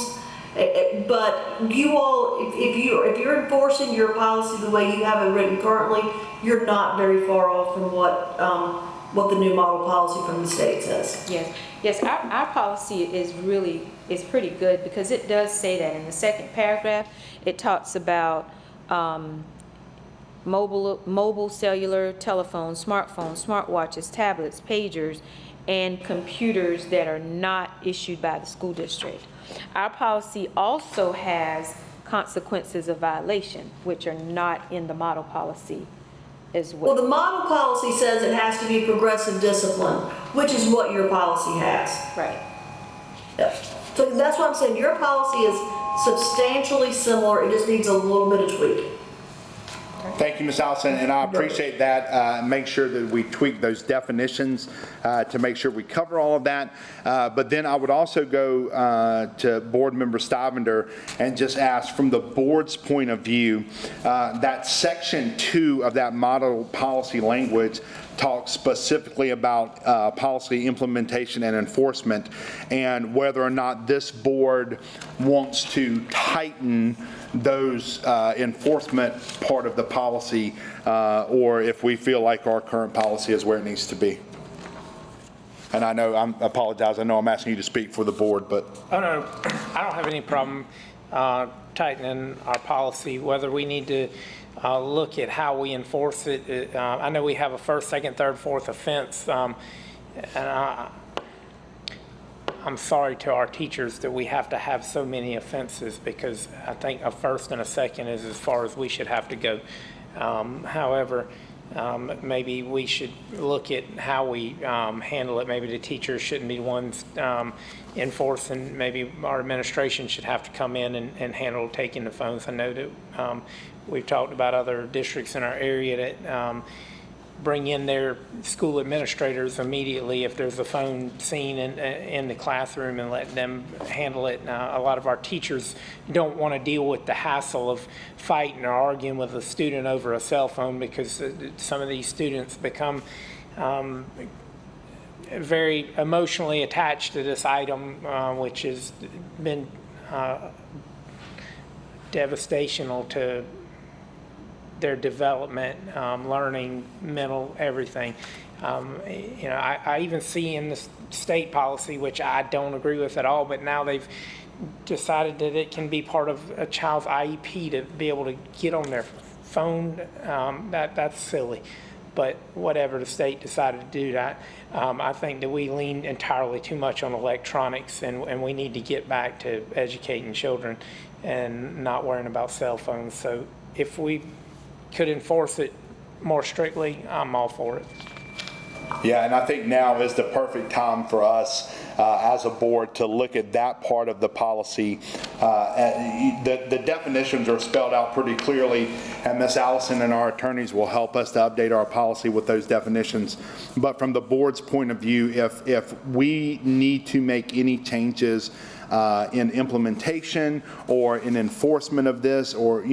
Speaker 5: But you all, if you're enforcing your policy the way you have it written currently, you're not very far off from what the new model policy from the state says.
Speaker 4: Yes. Our policy is pretty good because it does say that in the second paragraph. It talks about mobile cellular telephones, smartphones, smartwatches, tablets, pagers, and computers that are not issued by the school district. Our policy also has consequences of violation, which are not in the model policy as well.
Speaker 5: Well, the model policy says it has to be progressive discipline, which is what your policy has.
Speaker 4: Right.
Speaker 5: Yeah. So that's what I'm saying, your policy is substantially similar, it just needs a little bit of tweak.
Speaker 2: Thank you, Ms. Allison, and I appreciate that. Make sure that we tweak those definitions to make sure we cover all of that. But then I would also go to Board Member Stivender and just ask, from the board's point of view, that section 2 of that model policy language talks specifically about policy implementation and enforcement, and whether or not this board wants to tighten those enforcement part of the policy, or if we feel like our current policy is where it needs to be. And I know, I apologize, I know I'm asking you to speak for the board, but.
Speaker 3: Oh, no, I don't have any problem tightening our policy, whether we need to look at how we enforce it. I know we have a first, second, third, fourth offense, and I'm sorry to our teachers that we have to have so many offenses, because I think a first and a second is as far as we should have to go. However, maybe we should look at how we handle it. Maybe the teachers shouldn't be the ones enforcing. Maybe our administration should have to come in and handle taking the phones. I know that we've talked about other districts in our area that bring in their school administrators immediately if there's a phone seen in the classroom, and let them handle it. A lot of our teachers don't want to deal with the hassle of fighting or arguing with a student over a cell phone, because some of these students become very emotionally attached to this item, which has been devastational to their development, learning, mental, everything. I even see in the state policy, which I don't agree with at all, but now they've decided that it can be part of a child's IEP to be able to get on their phone. That's silly. But whatever, the state decided to do that. I think that we lean entirely too much on electronics, and we need to get back to educating children and not worrying about cell phones. So if we could enforce it more strictly, I'm all for it.
Speaker 2: Yeah, and I think now is the perfect time for us as a board to look at that part of the policy. The definitions are spelled out pretty clearly, and Ms. Allison and our attorneys will help us to update our policy with those definitions. But from the board's point of view, if we need to make any changes in implementation or in enforcement of this, or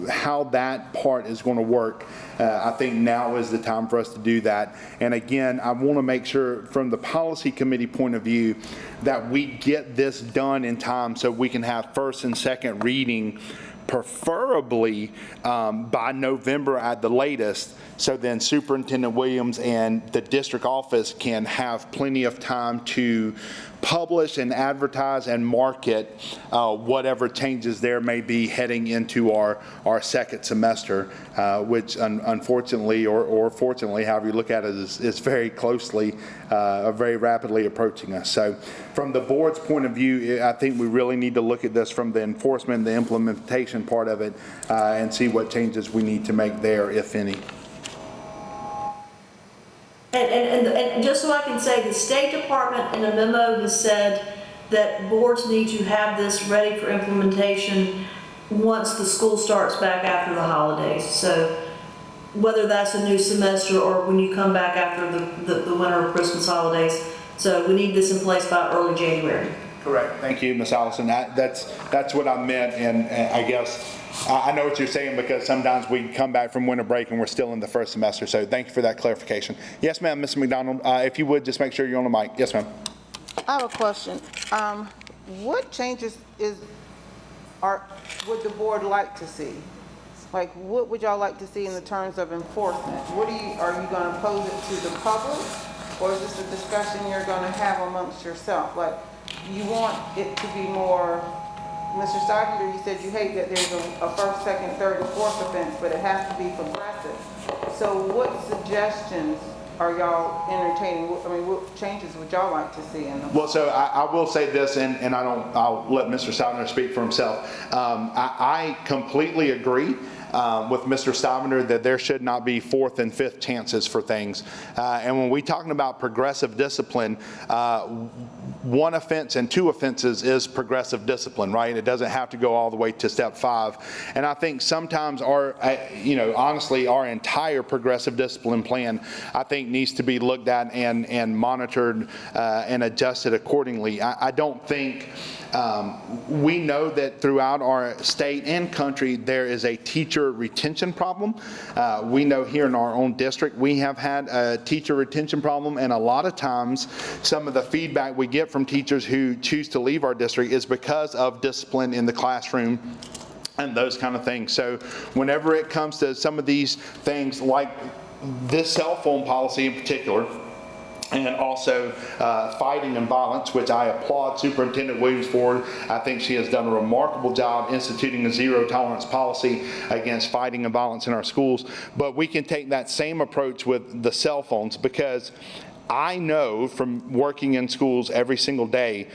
Speaker 2: how that part is going to work, I think now is the time for us to do that. And again, I want to make sure from the policy committee point of view that we get this done in time so we can have first and second reading, preferably by November at the latest, so then Superintendent Williams and the district office can have plenty of time to publish and advertise and market whatever changes there may be heading into our second semester, which unfortunately or fortunately, however you look at it, is very closely, very rapidly approaching us. So from the board's point of view, I think we really need to look at this from the enforcement, the implementation part of it, and see what changes we need to make there, if any.
Speaker 5: And just so I can say, the State Department in a memo has said that boards need to have this ready for implementation once the school starts back after the holidays. So whether that's a new semester or when you come back after the winter or Christmas holidays. So we need this in place by early January.
Speaker 2: Correct. Thank you, Ms. Allison. That's what I meant, and I guess I know what you're saying, because sometimes we come back from winter break and we're still in the first semester. So thank you for that clarification. Yes, ma'am, Ms. McDonald, if you would just make sure you're on the mic. Yes, ma'am.
Speaker 7: I have a question. What changes would the board like to see? Like, what would y'all like to see in the terms of enforcement? Are you going to pose it to the public, or is this a discussion you're going to have amongst yourself? Like, you want it to be more, Mr. Steiger, you said you hate that there's a first, second, third, and fourth offense, but it has to be progressive. So what suggestions are y'all entertaining? I mean, what changes would y'all like to see in the?
Speaker 2: Well, so I will say this, and I'll let Mr. Steiger speak for himself. I completely agree. with Mr. Stavanger that there should not be fourth and fifth chances for things. And when we're talking about progressive discipline, one offense and two offenses is progressive discipline, right? It doesn't have to go all the way to step 5. And I think sometimes honestly, our entire progressive discipline plan, I think, needs to be looked at and monitored and adjusted accordingly. I don't think we know that throughout our state and country there is a teacher retention problem. We know here in our own district we have had a teacher retention problem, and a lot of times some of the feedback we get from teachers who choose to leave our district is because of discipline in the classroom and those kind of things. So whenever it comes to some of these things like this cell phone policy in particular, and also fighting and violence, which I applaud Superintendent Williams for. I think she has done a remarkable job instituting a zero tolerance policy against fighting and violence in our schools. But we can take that same approach with the cell phones, because I know from working in schools every single day,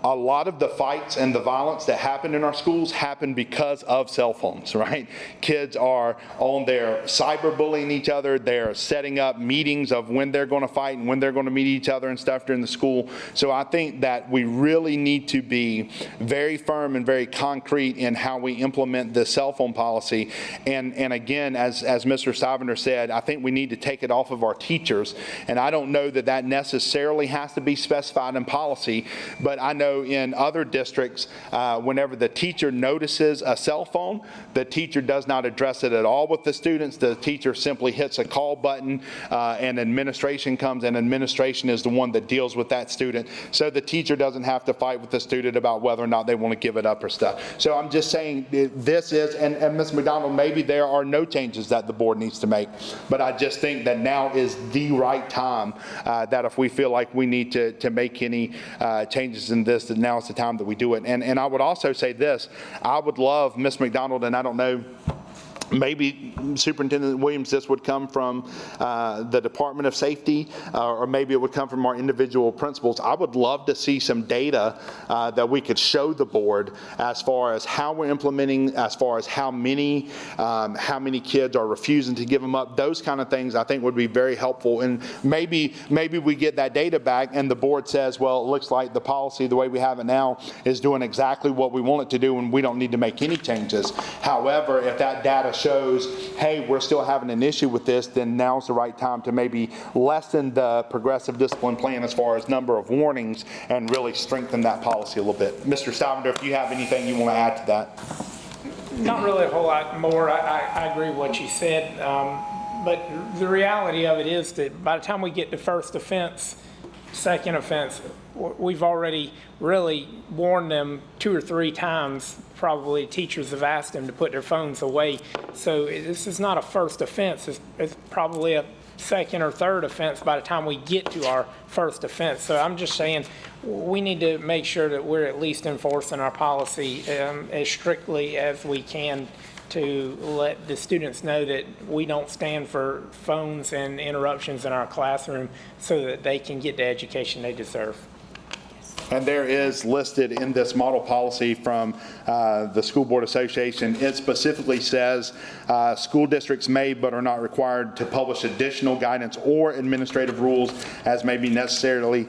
Speaker 2: a lot of the fights and the violence that happen in our schools happen because of cell phones, right? Kids are on there cyberbullying each other. They're setting up meetings of when they're going to fight and when they're going to meet each other and stuff during the school. So I think that we really need to be very firm and very concrete in how we implement the cell phone policy. And again, as Mr. Stavanger said, I think we need to take it off of our teachers. And I don't know that necessarily has to be specified in policy, but I know in other districts, whenever the teacher notices a cell phone, the teacher does not address it at all with the students. The teacher simply hits a call button and administration comes, and administration is the one that deals with that student. So the teacher doesn't have to fight with the student about whether or not they want to give it up or stuff. So I'm just saying this is, and Ms. McDonald, maybe there are no changes that the board needs to make, but I just think that now is the right time that if we feel like we need to make any changes in this, that now is the time that we do it. And I would also say this, I would love, Ms. McDonald, and I don't know, maybe Superintendent Williams, this would come from the Department of Safety, or maybe it would come from our individual principals. I would love to see some data that we could show the board as far as how we're implementing, as far as how many kids are refusing to give them up. Those kind of things I think would be very helpful. And maybe we get that data back and the board says, well, it looks like the policy, the way we have it now, is doing exactly what we want it to do and we don't need to make any changes. However, if that data shows, hey, we're still having an issue with this, then now's the right time to maybe lessen the progressive discipline plan as far as number of warnings and really strengthen that policy a little bit. Mr. Stavanger, if you have anything you want to add to that.
Speaker 3: Not really a whole lot more. I agree with what you said. But the reality of it is that by the time we get to first offense, second offense, we've already really warned them 2 or 3 times. Probably teachers have asked them to put their phones away. So this is not a first offense. It's probably a second or third offense by the time we get to our first offense. So I'm just saying we need to make sure that we're at least enforcing our policy as strictly as we can to let the students know that we don't stand for phones and interruptions in our classroom, so that they can get the education they deserve.
Speaker 2: And there is listed in this model policy from the School Board Association, it specifically says school districts may but are not required to publish additional guidance or administrative rules as may be necessary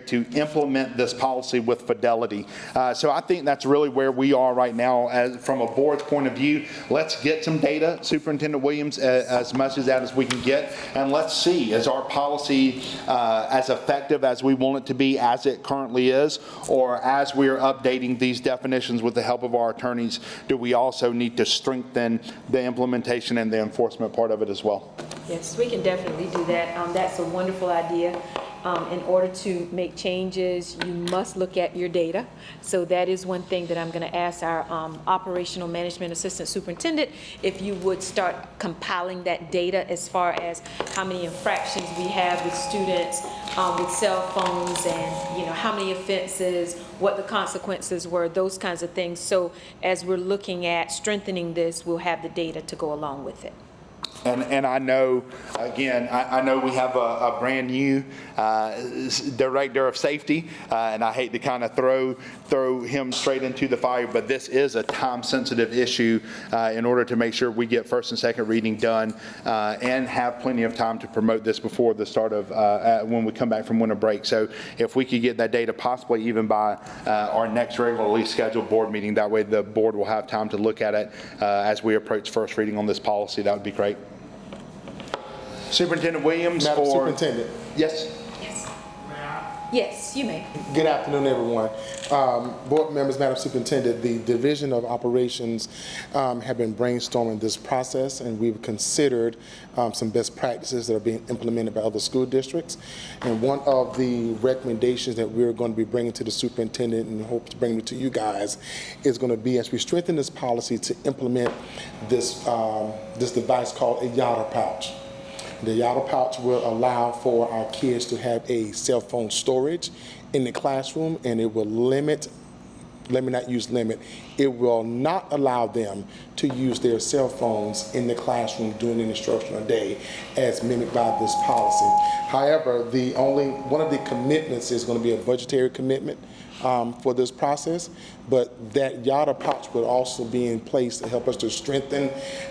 Speaker 2: to implement this policy with fidelity. So I think that's really where we are right now from a board's point of view. Let's get some data, Superintendent Williams, as much of that as we can get, and let's see, is our policy as effective as we want it to be as it currently is, or as we are updating these definitions with the help of our attorneys, do we also need to strengthen the implementation and the enforcement part of it as well?
Speaker 4: Yes, we can definitely do that. That's a wonderful idea. In order to make changes, you must look at your data. So that is one thing that I'm going to ask our operational management assistant superintendent, if you would start compiling that data as far as how many infractions we have with students with cell phones, and how many offenses, what the consequences were, those kinds of things. So as we're looking at strengthening this, we'll have the data to go along with it.
Speaker 2: And I know, again, I know we have a brand new director of safety, and I hate to kind of throw him straight into the fire, but this is a time-sensitive issue in order to make sure we get first and second reading done and have plenty of time to promote this before the start of, when we come back from winter break. So if we could get that data possibly even by our next regularly scheduled board meeting, that way the board will have time to look at it as we approach first reading on this policy, that would be great. Superintendent Williams
Speaker 8: Madam
Speaker 2: or?
Speaker 8: Superintendent,
Speaker 2: Yes.
Speaker 4: Yes, you may.
Speaker 8: good afternoon, everyone. Board members, Madam Superintendent, the Division of Operations have been brainstorming this process, and we've considered some best practices that are being implemented by other school districts. And one of the recommendations that we're going to be bringing to the superintendent and hope to bring it to you guys is going to be, as we strengthen this policy, to implement this, this device called a Yotta pouch. The Yotta pouch will allow for our kids to have a cell phone storage in the classroom, and it will limit, let me not use limit, it will not allow them to use their cell phones in the classroom during an instructional day as mimicked by this policy. However, one of the commitments is going to be a budgetary commitment for this process, but that Yotta pouch will also be in place to help us to strengthen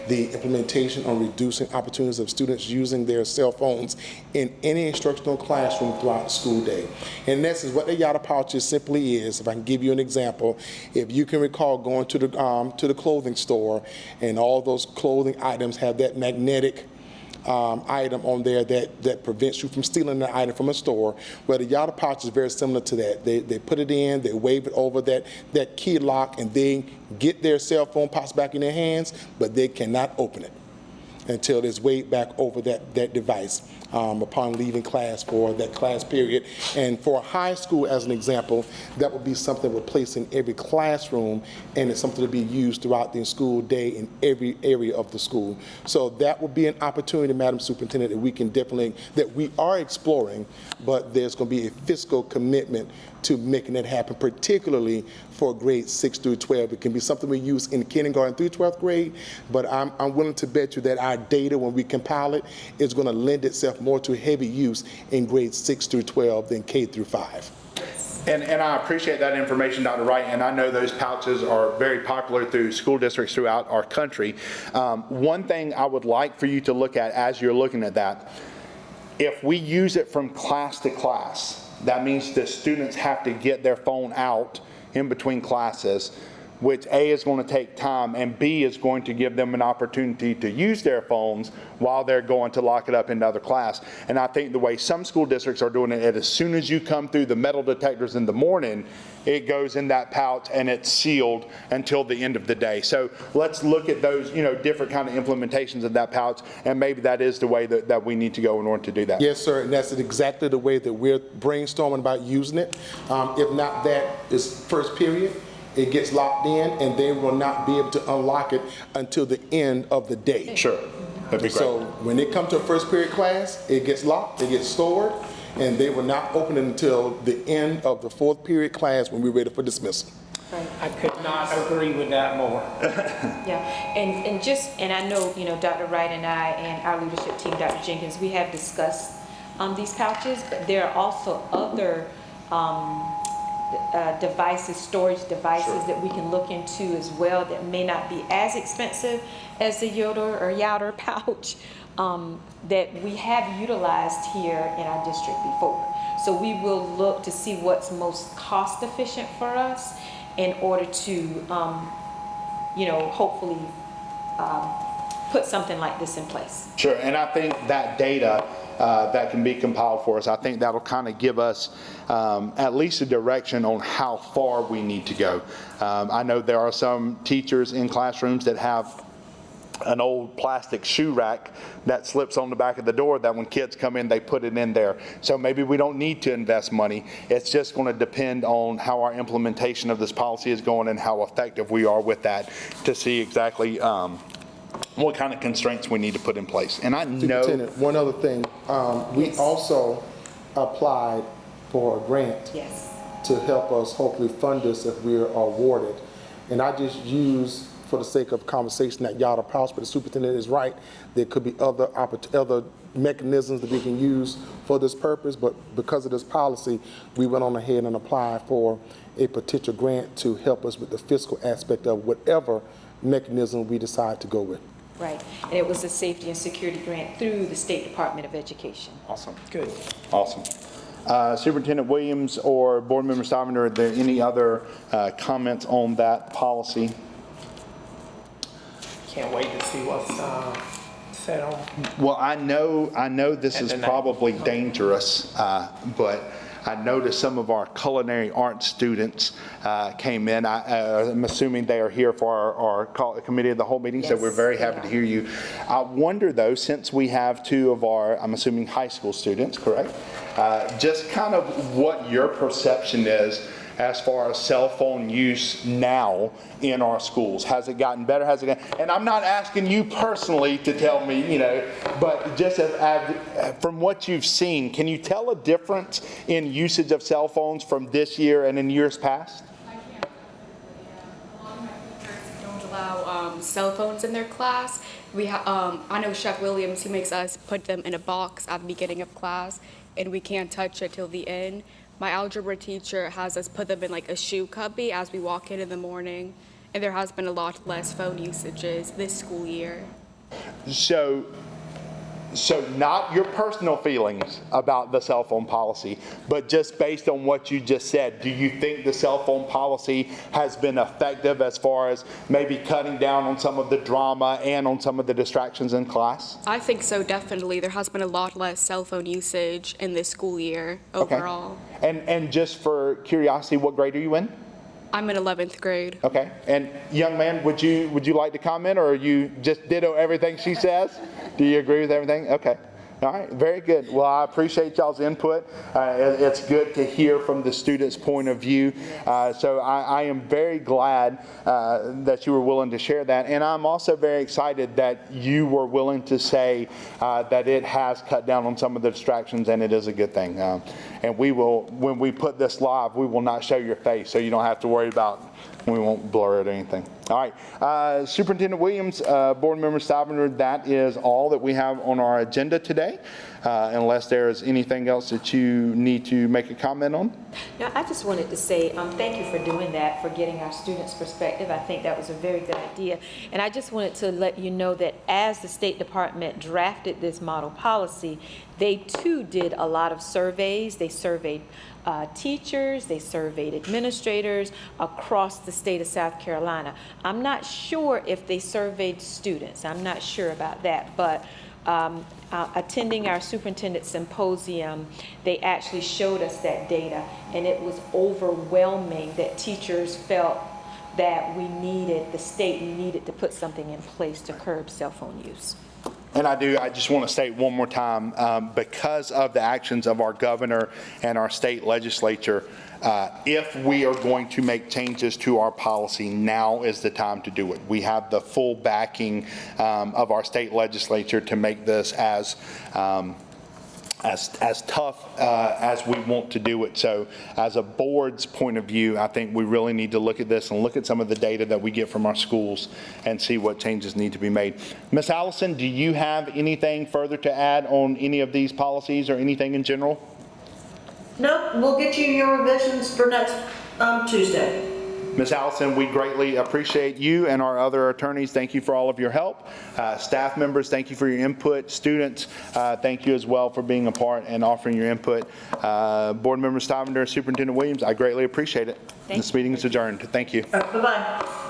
Speaker 8: the implementation on reducing opportunities of students using their cell phones in any instructional classroom throughout the school day. In essence, what the Yotta pouch simply is, if I can give you an example, if you can recall going to the clothing store and all those clothing items have that magnetic item on there that prevents you from stealing the item from a store. Well, the Yotta pouch is very similar to that. They put it in, they wave it over that key lock, and they get their cell phone pops back in their hands, but they cannot open it until it's waved back over that device upon leaving class for that class period. And for high school, as an example, that would be something we're placing in every classroom, and it's something to be used throughout the school day in every area of the school. So that would be an opportunity, Madam Superintendent, that we can definitely, that we are exploring, but there's going to be a fiscal commitment to making that happen, particularly for grades 6 through 12. It can be something we use in kindergarten through 12th grade, but I'm willing to bet you that our data, when we compile it, is going to lend itself more to heavy use in grades 6 through 12 than K through 5.
Speaker 2: And I appreciate that information, Dr. Wright, and I know those pouches are very popular through school districts throughout our country. One thing I would like for you to look at as you're looking at that, if we use it from class to class, that means the students have to get their phone out in between classes, which A, is going to take time, and B, is going to give them an opportunity to use their phones while they're going to lock it up in another class. And I think the way some school districts are doing it, as soon as you come through the metal detectors in the morning, it goes in that pouch and it's sealed until the end of the day. So let's look at those, different kind of implementations of that pouch, and maybe that is the way that we need to go in order to do that.
Speaker 8: Yes, sir, and that's exactly the way that we're brainstorming about using it. If not, that is first period. It gets locked in, and they will not be able to unlock it until the end of the day.
Speaker 2: Sure, that'd be great.
Speaker 8: So when they come to a first period class, it gets locked, it gets stored, and they will not open it until the end of the fourth period class when we're ready for dismissal.
Speaker 3: I could not agree with that more.
Speaker 4: Yeah, and I know, Dr. Wright and I and our leadership team, Dr. Jenkins, we have discussed these pouches, but there are also other devices, storage devices that we can look into as well that may not be as expensive as the Yotta pouch that we have utilized here in our district before. So we will look to see what's most cost efficient for us in order to, hopefully put something like this in place.
Speaker 2: Sure, and I think that data that can be compiled for us, I think that'll kind of give us at least a direction on how far we need to go. I know there are some teachers in classrooms that have an old plastic shoe rack that slips on the back of the door that when kids come in, they put it in there. So maybe we don't need to invest money. It's just going to depend on how our implementation of this policy is going and how effective we are with that to see exactly what kind of constraints we need to put in place. And I know...
Speaker 8: Superintendent, one other thing, we also applied for a grant to help us hopefully fund this if we're awarded. And I just use for the sake of conversation, that Yada Prouse, but the superintendent is right. There could be other mechanisms that we can use for this purpose, but because of this policy, we went on ahead and applied for a potential grant to help us with the fiscal aspect of whatever mechanism we decide to go with.
Speaker 4: Right, and it was a safety and security grant through the State Department of Education.
Speaker 2: Awesome.
Speaker 3: Good.
Speaker 2: Awesome. Superintendent Williams or Board Member Stivender, are there any other comments on that policy?
Speaker 3: Can't wait to see what's said on.
Speaker 2: Well, I know this is
Speaker 3: And
Speaker 2: probably dangerous, but I noticed some of our culinary arts students came in. I'm assuming they are here for our committee of the whole meeting, so
Speaker 4: Yes,
Speaker 2: we're very happy to hear you. I wonder though, since we have two of our, I'm assuming high school students, correct? Just kind of what your perception is as far as cell phone use now in our schools. Has it gotten better? Has it gotten, and I'm not asking you personally to tell me, you know, but just from what you've seen, can you tell a difference in usage of cell phones from this year and in years past?
Speaker 9: I can't. A lot of my teachers don't allow cell phones in their class. I know Chef Williams, he makes us put them in a box at the beginning of class, and we can't touch it till the end. My algebra teacher has us put them in like a shoe cubby as we walk in the morning, and there has been a lot less phone usages this school year.
Speaker 2: So not your personal feelings about the cell phone policy, but just based on what you just said, do you think the cell phone policy has been effective as far as maybe cutting down on some of the drama and on some of the distractions in class?
Speaker 9: I think so, definitely. There has been a lot less cell phone usage in this school year overall.
Speaker 2: Okay. And just for curiosity, what grade are you in?
Speaker 9: I'm in 11th grade.
Speaker 2: Okay. And young man, would you like to comment, or you just ditto everything she says? Do you agree with everything? Okay. All right, very good. Well, I appreciate y'all's input. It's good to hear from the students' point of view. So I am very glad that you were willing to share that. And I'm also very excited that you were willing to say that it has cut down on some of the distractions, and it is a good thing. And we will, when we put this live, we will not show your face, so you don't have to worry about, we won't blur it or anything. All right, Superintendent Williams, Board Member Stivender, that is all that we have on our agenda today, unless there is anything else that you need to make a comment on.
Speaker 4: Now, I just wanted to say thank you for doing that, for getting our students' perspective. I think that was a very good idea. And I just wanted to let you know that as the State Department drafted this model policy, they too did a lot of surveys. They surveyed teachers, they surveyed administrators across the state of South Carolina. I'm not sure if they surveyed students. I'm not sure about that, but attending our superintendent symposium, they actually showed us that data, and it was overwhelming that teachers felt that the state needed to put something in place to curb cell phone use.
Speaker 2: And I just want to state one more time, because of the actions of our governor and our state legislature, if we are going to make changes to our policy, now is the time to do it. We have the full backing of our state legislature to make this as tough as we want to do it. So as a board's point of view, I think we really need to look at this and look at some of the data that we get from our schools and see what changes need to be made. Ms. Allison, do you have anything further to add on any of these policies or anything in general?
Speaker 5: Nope, we'll get you your revisions for next Tuesday.
Speaker 2: Ms. Allison, we greatly appreciate you and our other attorneys. Thank you for all of your help. Staff members, thank you for your input. Students, thank you as well for being a part and offering your input. Board Member Stivender, Superintendent Williams, I greatly appreciate it. This meeting is adjourned. Thank you.
Speaker 5: Bye-bye.